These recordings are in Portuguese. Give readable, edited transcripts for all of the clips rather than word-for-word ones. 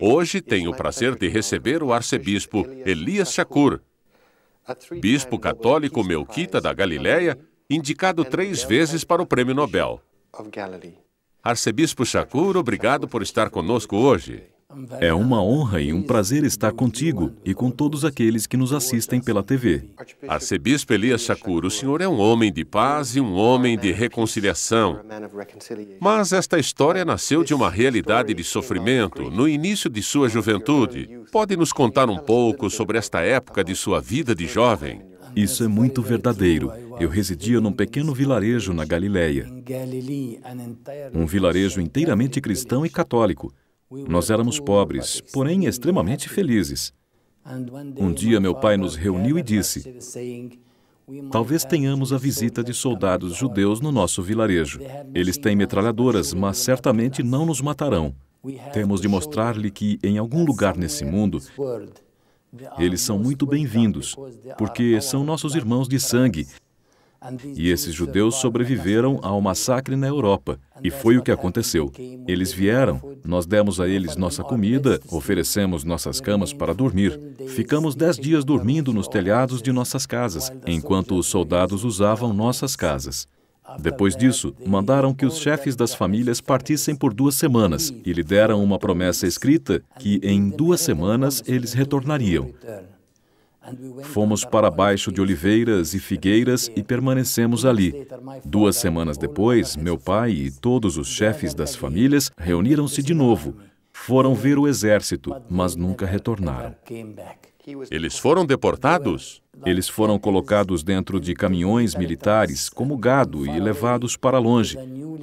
Hoje tenho o prazer de receber o arcebispo Elias Chacour, bispo católico melquita da Galileia, indicado 3 vezes para o Prêmio Nobel. Arcebispo Chacour, obrigado por estar conosco hoje. É uma honra e um prazer estar contigo e com todos aqueles que nos assistem pela TV. Arcebispo Elias Chacour, o senhor é um homem de paz e um homem de reconciliação. Mas esta história nasceu de uma realidade de sofrimento no início de sua juventude. Pode nos contar um pouco sobre esta época de sua vida de jovem? Isso é muito verdadeiro. Eu residia num pequeno vilarejo na Galileia. Um vilarejo inteiramente cristão e católico. Nós éramos pobres, porém extremamente felizes. Um dia meu pai nos reuniu e disse: talvez tenhamos a visita de soldados judeus no nosso vilarejo. Eles têm metralhadoras, mas certamente não nos matarão. Temos de mostrar-lhe que em algum lugar nesse mundo eles são muito bem-vindos, porque são nossos irmãos de sangue. E esses judeus sobreviveram ao massacre na Europa. E foi o que aconteceu. Eles vieram, nós demos a eles nossa comida, oferecemos nossas camas para dormir. Ficamos 10 dias dormindo nos telhados de nossas casas, enquanto os soldados usavam nossas casas. Depois disso, mandaram que os chefes das famílias partissem por 2 semanas e lhe deram uma promessa escrita que em 2 semanas eles retornariam. Fomos para baixo de oliveiras e figueiras e permanecemos ali. 2 semanas depois, meu pai e todos os chefes das famílias reuniram-se de novo. Foram ver o exército, mas nunca retornaram. Eles foram deportados? Eles foram colocados dentro de caminhões militares como gado e levados para longe,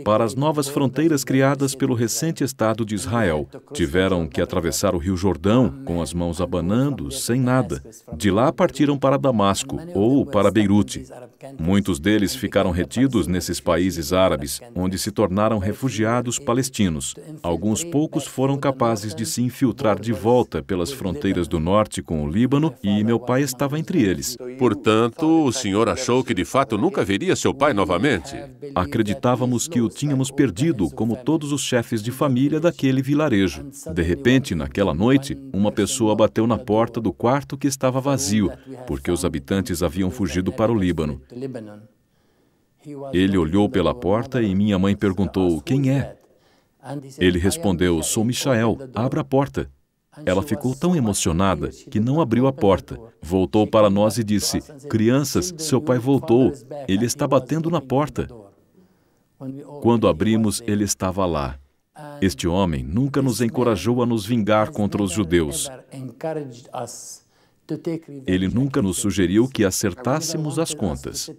para as novas fronteiras criadas pelo recente Estado de Israel. Tiveram que atravessar o Rio Jordão com as mãos abanando, sem nada. De lá partiram para Damasco ou para Beirute. Muitos deles ficaram retidos nesses países árabes, onde se tornaram refugiados palestinos. Alguns poucos foram capazes de se infiltrar de volta pelas fronteiras do norte com o Líbano e meu pai estava entre eles. Portanto, o senhor achou que de fato nunca veria seu pai novamente? Acreditávamos que o tínhamos perdido, como todos os chefes de família daquele vilarejo. De repente, naquela noite, uma pessoa bateu na porta do quarto que estava vazio, porque os habitantes haviam fugido para o Líbano. Ele olhou pela porta e minha mãe perguntou: quem é? Ele respondeu: sou Michael, abra a porta. Ela ficou tão emocionada que não abriu a porta. Voltou para nós e disse: crianças, seu pai voltou. Ele está batendo na porta. Quando abrimos, ele estava lá. Este homem nunca nos encorajou a nos vingar contra os judeus. Ele nunca nos sugeriu que acertássemos as contas.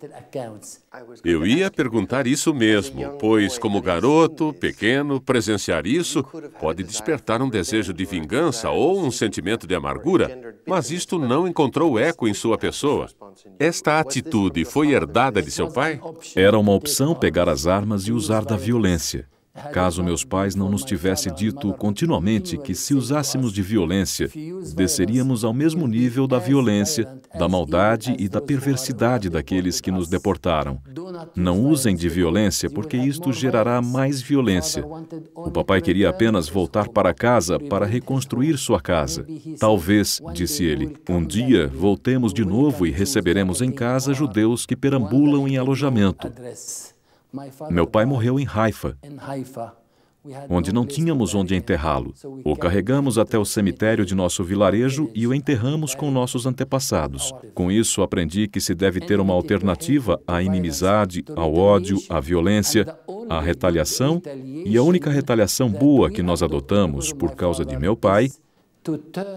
Eu ia perguntar isso mesmo, pois, como garoto, pequeno, presenciar isso pode despertar um desejo de vingança ou um sentimento de amargura, mas isto não encontrou eco em sua pessoa. Esta atitude foi herdada de seu pai? Era uma opção pegar as armas e usar da violência. Caso meus pais não nos tivessem dito continuamente que se usássemos de violência, desceríamos ao mesmo nível da violência, da maldade e da perversidade daqueles que nos deportaram. Não usem de violência, porque isto gerará mais violência. O papai queria apenas voltar para casa para reconstruir sua casa. Talvez, disse ele, um dia voltemos de novo e receberemos em casa judeus que perambulam em alojamento. Meu pai morreu em Haifa, onde não tínhamos onde enterrá-lo. O carregamos até o cemitério de nosso vilarejo e o enterramos com nossos antepassados. Com isso, aprendi que se deve ter uma alternativa à inimizade, ao ódio, à violência, à retaliação, e a única retaliação boa que nós adotamos por causa de meu pai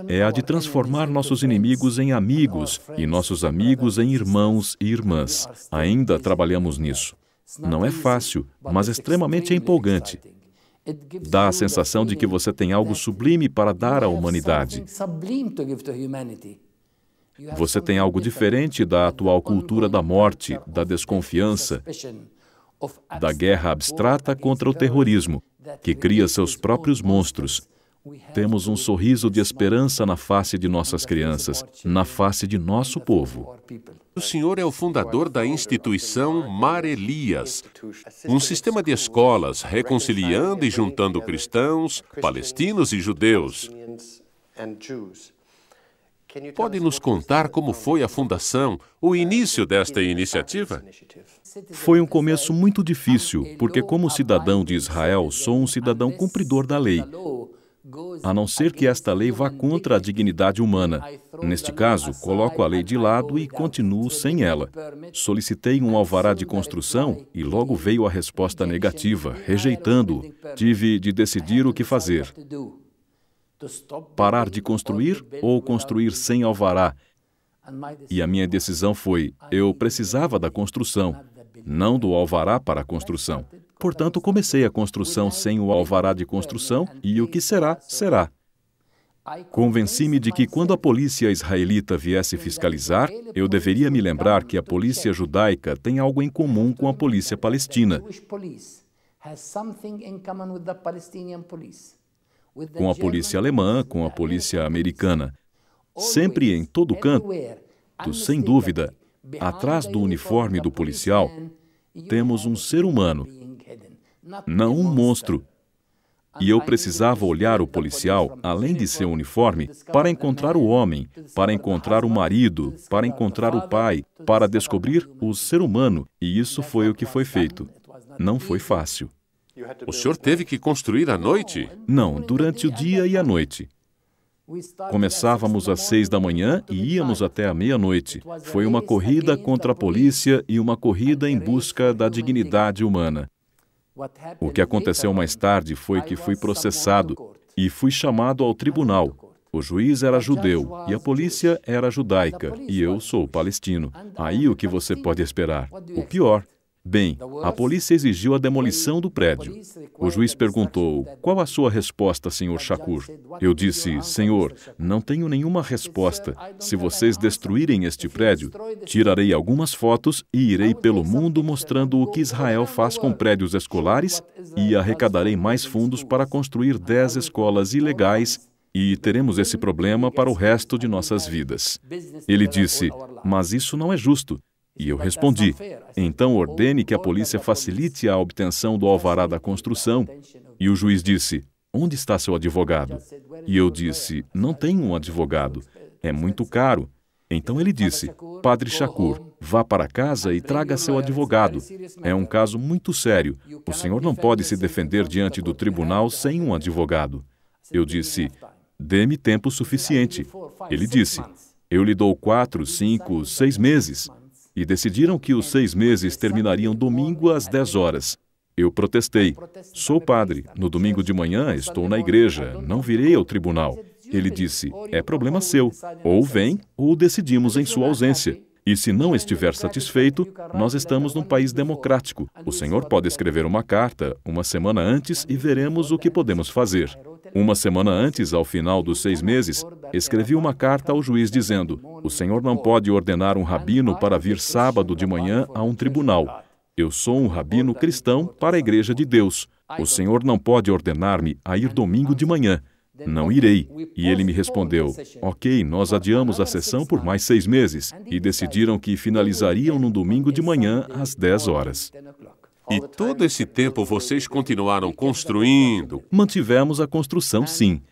é a de transformar nossos inimigos em amigos e nossos amigos em irmãos e irmãs. Ainda trabalhamos nisso. Não é fácil, mas extremamente empolgante. Dá a sensação de que você tem algo sublime para dar à humanidade. Você tem algo diferente da atual cultura da morte, da desconfiança, da guerra abstrata contra o terrorismo, que cria seus próprios monstros. Temos um sorriso de esperança na face de nossas crianças, na face de nosso povo. O senhor é o fundador da instituição Mar Elias, um sistema de escolas reconciliando e juntando cristãos, palestinos e judeus. Pode nos contar como foi a fundação, o início desta iniciativa? Foi um começo muito difícil, porque como cidadão de Israel, sou um cidadão cumpridor da lei, a não ser que esta lei vá contra a dignidade humana. Neste caso, coloco a lei de lado e continuo sem ela. Solicitei um alvará de construção e logo veio a resposta negativa, rejeitando-o. Tive de decidir o que fazer. Parar de construir ou construir sem alvará? E a minha decisão foi, eu precisava da construção, não do alvará para a construção. Portanto, comecei a construção sem o alvará de construção e o que será, será. Convenci-me de que quando a polícia israelita viesse fiscalizar, eu deveria me lembrar que a polícia judaica tem algo em comum com a polícia palestina. Com a polícia alemã, com a polícia americana. Sempre e em todo canto, sem dúvida, atrás do uniforme do policial, temos um ser humano, não um monstro. E eu precisava olhar o policial, além de seu uniforme, para encontrar o homem, para encontrar o marido, para encontrar o pai, para descobrir o ser humano. E isso foi o que foi feito. Não foi fácil. O senhor teve que construir à noite? Não, durante o dia e a noite. Começávamos às 6 da manhã e íamos até a meia-noite. Foi uma corrida contra a polícia e uma corrida em busca da dignidade humana. O que aconteceu mais tarde foi que fui processado e fui chamado ao tribunal. O juiz era judeu e a polícia era judaica e eu sou palestino. Aí o que você pode esperar? O pior. Bem, a polícia exigiu a demolição do prédio. O juiz perguntou, qual a sua resposta, senhor Shakur? Eu disse, senhor, não tenho nenhuma resposta. Se vocês destruírem este prédio, tirarei algumas fotos e irei pelo mundo mostrando o que Israel faz com prédios escolares e arrecadarei mais fundos para construir 10 escolas ilegais e teremos esse problema para o resto de nossas vidas. Ele disse, mas isso não é justo. E eu respondi, então ordene que a polícia facilite a obtenção do alvará da construção. E o juiz disse, onde está seu advogado? E eu disse, não tenho um advogado, é muito caro. Então ele disse, Padre Shakur, vá para casa e traga seu advogado. É um caso muito sério. O senhor não pode se defender diante do tribunal sem um advogado. Eu disse, dê-me tempo suficiente. Ele disse, eu lhe dou 4, 5, 6 meses. E decidiram que os 6 meses terminariam domingo às 10 horas. Eu protestei. Sou padre. No domingo de manhã estou na igreja. Não virei ao tribunal. Ele disse, é problema seu. Ou vem, ou decidimos em sua ausência. E se não estiver satisfeito, nós estamos num país democrático. O senhor pode escrever uma carta uma semana antes e veremos o que podemos fazer. Uma semana antes, ao final dos 6 meses, escrevi uma carta ao juiz dizendo, o senhor não pode ordenar um rabino para vir sábado de manhã a um tribunal. Eu sou um rabino cristão para a Igreja de Deus. O senhor não pode ordenar-me a ir domingo de manhã. Não irei. E ele me respondeu, ok, nós adiamos a sessão por mais 6 meses e decidiram que finalizariam no domingo de manhã às 10 horas. E todo esse tempo vocês continuaram construindo? Mantivemos a construção, sim.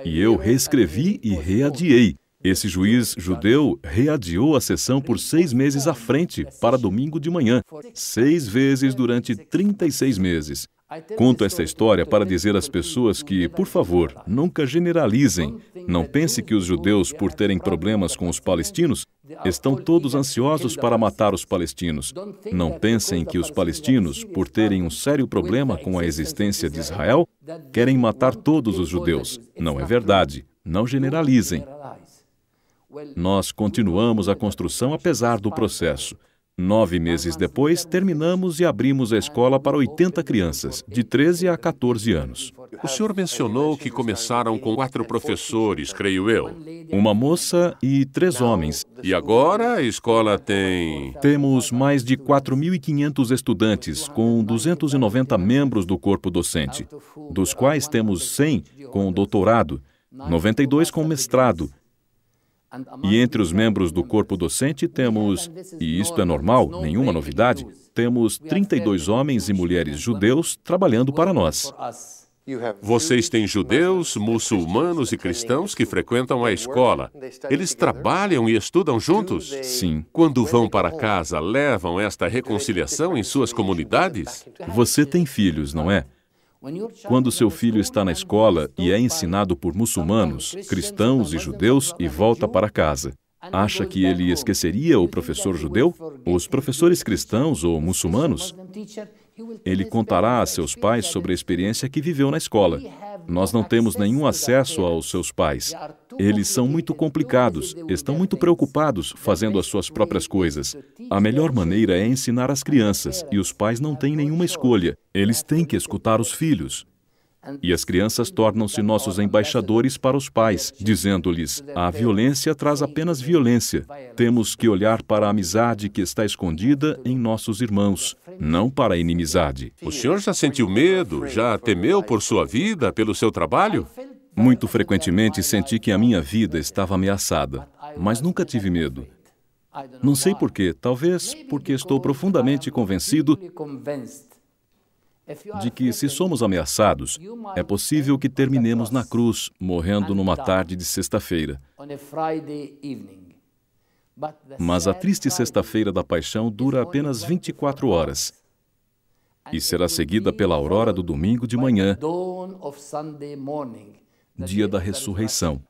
E eu reescrevi e readiei. Esse juiz judeu readiou a sessão por 6 meses à frente, para domingo de manhã. 6 vezes durante 36 meses. Conto esta história para dizer às pessoas que, por favor, nunca generalizem. Não pense que os judeus, por terem problemas com os palestinos, estão todos ansiosos para matar os palestinos. Não pensem que os palestinos, por terem um sério problema com a existência de Israel, querem matar todos os judeus. Não é verdade. Não generalizem. Nós continuamos a construção apesar do processo. 9 meses depois, terminamos e abrimos a escola para 80 crianças, de 13 a 14 anos. O senhor mencionou que começaram com 4 professores, creio eu. Uma moça e 3 homens. E agora a escola tem... Temos mais de 4.500 estudantes, com 290 membros do corpo docente, dos quais temos 100 com doutorado, 92 com mestrado. E entre os membros do corpo docente temos, e isto é normal, nenhuma novidade, temos 32 homens e mulheres judeus trabalhando para nós. Vocês têm judeus, muçulmanos e cristãos que frequentam a escola. Eles trabalham e estudam juntos? Sim. Quando vão para casa, levam esta reconciliação em suas comunidades? Você tem filhos, não é? Quando seu filho está na escola e é ensinado por muçulmanos, cristãos e judeus e volta para casa, acha que ele esqueceria o professor judeu? Os professores cristãos ou muçulmanos? Ele contará a seus pais sobre a experiência que viveu na escola. Nós não temos nenhum acesso aos seus pais. Eles são muito complicados, estão muito preocupados fazendo as suas próprias coisas. A melhor maneira é ensinar as crianças, e os pais não têm nenhuma escolha. Eles têm que escutar os filhos. E as crianças tornam-se nossos embaixadores para os pais, dizendo-lhes: a violência traz apenas violência. Temos que olhar para a amizade que está escondida em nossos irmãos, não para a inimizade. O senhor já sentiu medo? Já temeu por sua vida, pelo seu trabalho? Muito frequentemente senti que a minha vida estava ameaçada, mas nunca tive medo. Não sei por quê, talvez porque estou profundamente convencido de que, se somos ameaçados, é possível que terminemos na cruz, morrendo numa tarde de sexta-feira. Mas a triste sexta-feira da paixão dura apenas 24 horas e será seguida pela aurora do domingo de manhã, dia da ressurreição.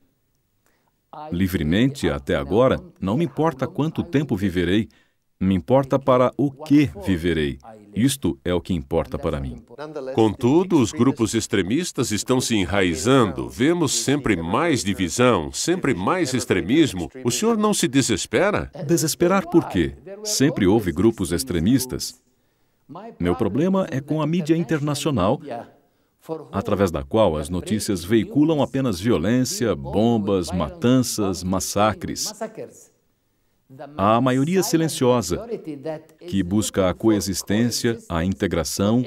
Livremente, até agora, não me importa quanto tempo viverei, me importa para o que viverei. Isto é o que importa para mim. Contudo, os grupos extremistas estão se enraizando. Vemos sempre mais divisão, sempre mais extremismo. O senhor não se desespera? Desesperar por quê? Sempre houve grupos extremistas. Meu problema é com a mídia internacional, através da qual as notícias veiculam apenas violência, bombas, matanças, massacres. Há a maioria silenciosa, que busca a coexistência, a integração,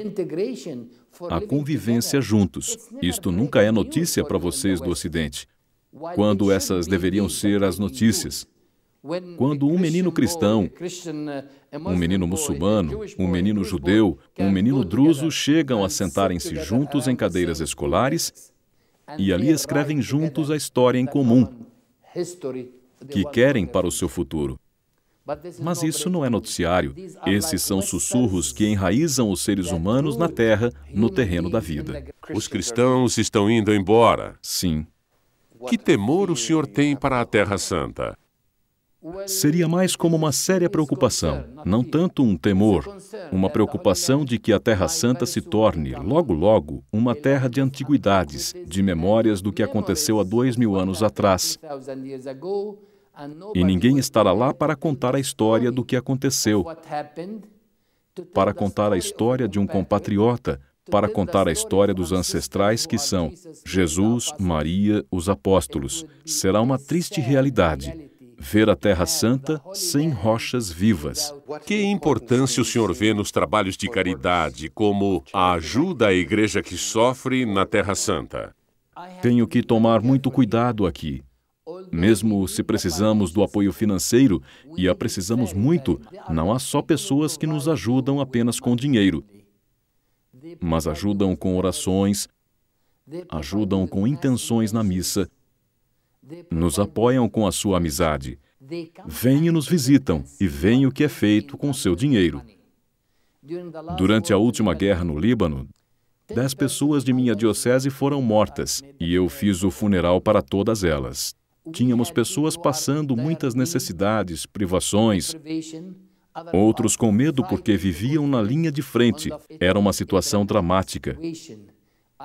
a convivência juntos. Isto nunca é notícia para vocês do Ocidente, quando essas deveriam ser as notícias. Quando um menino cristão, um menino muçulmano, um menino judeu, um menino druso chegam a sentarem-se juntos em cadeiras escolares e ali escrevem juntos a história em comum que querem para o seu futuro. Mas isso não é noticiário. Esses são sussurros que enraizam os seres humanos na terra, no terreno da vida. Os cristãos estão indo embora. Sim. Que temor o senhor tem para a Terra Santa? Seria mais como uma séria preocupação, não tanto um temor, uma preocupação de que a Terra Santa se torne, logo, logo, uma terra de antiguidades, de memórias do que aconteceu há 2000 anos atrás. E ninguém estará lá para contar a história do que aconteceu, para contar a história de um compatriota, para contar a história dos ancestrais que são Jesus, Maria, os apóstolos. Será uma triste realidade ver a Terra Santa sem rochas vivas. Que importância o senhor vê nos trabalhos de caridade, como a ajuda à igreja que sofre na Terra Santa? Tenho que tomar muito cuidado aqui. Mesmo se precisamos do apoio financeiro, e a precisamos muito, não há só pessoas que nos ajudam apenas com dinheiro, mas ajudam com orações, ajudam com intenções na missa, nos apoiam com a sua amizade. Vêm e nos visitam e veem o que é feito com o seu dinheiro. Durante a última guerra no Líbano, 10 pessoas de minha diocese foram mortas e eu fiz o funeral para todas elas. Tínhamos pessoas passando muitas necessidades, privações, outros com medo porque viviam na linha de frente. Era uma situação dramática.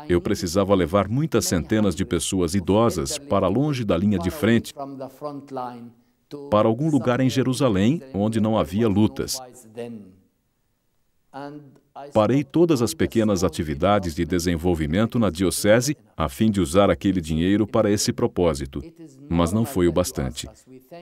Eu precisava levar muitas centenas de pessoas idosas para longe da linha de frente para algum lugar em Jerusalém onde não havia lutas. Parei todas as pequenas atividades de desenvolvimento na diocese a fim de usar aquele dinheiro para esse propósito. Mas não foi o bastante.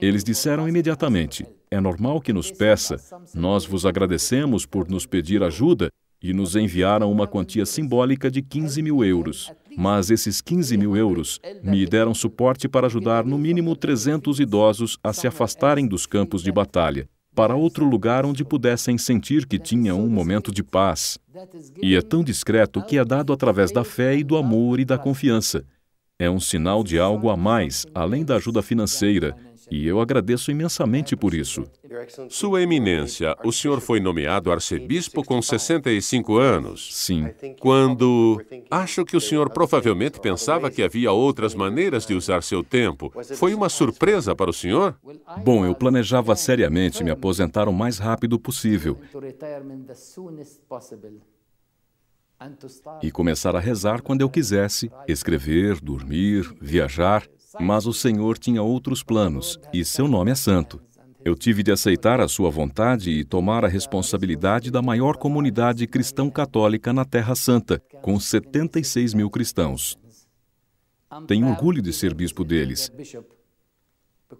Eles disseram imediatamente: é normal que nos peça, nós vos agradecemos por nos pedir ajuda, e nos enviaram uma quantia simbólica de 15 mil euros. Mas esses 15 mil euros me deram suporte para ajudar no mínimo 300 idosos a se afastarem dos campos de batalha, para outro lugar onde pudessem sentir que tinham um momento de paz. E é tão discreto que é dado através da fé e do amor e da confiança. É um sinal de algo a mais, além da ajuda financeira, e eu agradeço imensamente por isso. Sua Eminência, o senhor foi nomeado arcebispo com 65 anos. Sim. Acho que o senhor provavelmente pensava que havia outras maneiras de usar seu tempo. Foi uma surpresa para o senhor? Bom, eu planejava seriamente me aposentar o mais rápido possível e começar a rezar quando eu quisesse, escrever, dormir, viajar, mas o Senhor tinha outros planos, e seu nome é santo. Eu tive de aceitar a sua vontade e tomar a responsabilidade da maior comunidade cristão-católica na Terra Santa, com 76 mil cristãos. Tenho orgulho de ser bispo deles,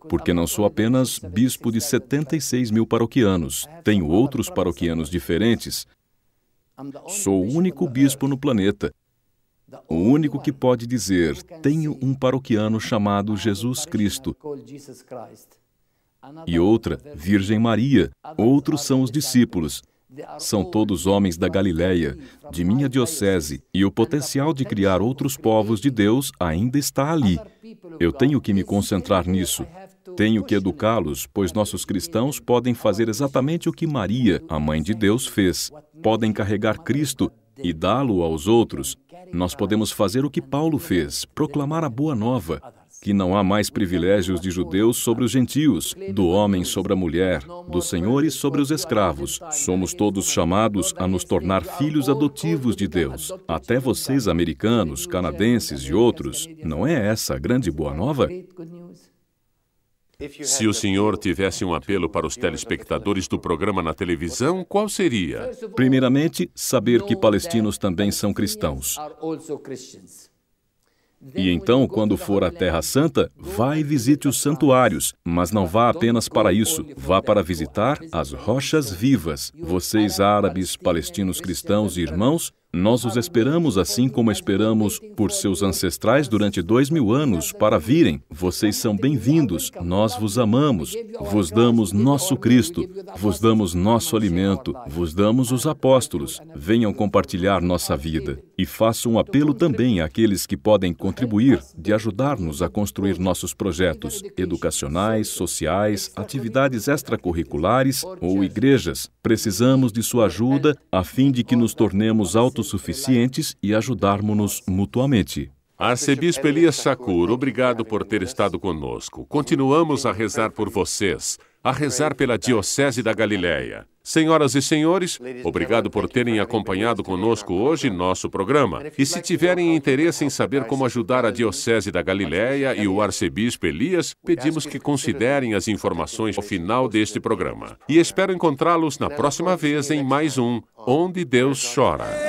porque não sou apenas bispo de 76 mil paroquianos, tenho outros paroquianos diferentes. Sou o único bispo no planeta, o único que pode dizer: tenho um paroquiano chamado Jesus Cristo. E outra, Virgem Maria. Outros são os discípulos. São todos homens da Galileia, de minha diocese, e o potencial de criar outros povos de Deus ainda está ali. Eu tenho que me concentrar nisso. Tenho que educá-los, pois nossos cristãos podem fazer exatamente o que Maria, a Mãe de Deus, fez. Podem carregar Cristo e dá-lo aos outros. Nós podemos fazer o que Paulo fez, proclamar a boa nova, que não há mais privilégios de judeus sobre os gentios, do homem sobre a mulher, dos senhores sobre os escravos. Somos todos chamados a nos tornar filhos adotivos de Deus. Até vocês, americanos, canadenses e outros. Não é essa a grande boa nova? Se o senhor tivesse um apelo para os telespectadores do programa na televisão, qual seria? Primeiramente, saber que palestinos também são cristãos. E então, quando for à Terra Santa, vá e visite os santuários, mas não vá apenas para isso, vá para visitar as rochas vivas. Vocês árabes, palestinos cristãos e irmãos, nós os esperamos assim como esperamos por seus ancestrais durante 2000 anos para virem. Vocês são bem-vindos, nós vos amamos, vos damos nosso Cristo, vos damos nosso alimento, vos damos os apóstolos. Venham compartilhar nossa vida. E faço um apelo também àqueles que podem contribuir de ajudar-nos a construir nossos projetos educacionais, sociais, atividades extracurriculares ou igrejas. Precisamos de sua ajuda a fim de que nos tornemos autossuficientes e ajudarmos-nos mutuamente. Arcebispo Elias Chacour, obrigado por ter estado conosco. Continuamos a rezar por vocês, a rezar pela Diocese da Galileia. Senhoras e senhores, obrigado por terem acompanhado conosco hoje nosso programa. E se tiverem interesse em saber como ajudar a Diocese da Galileia e o Arcebispo Elias, pedimos que considerem as informações ao final deste programa. E espero encontrá-los na próxima vez em mais um Onde Deus Chora.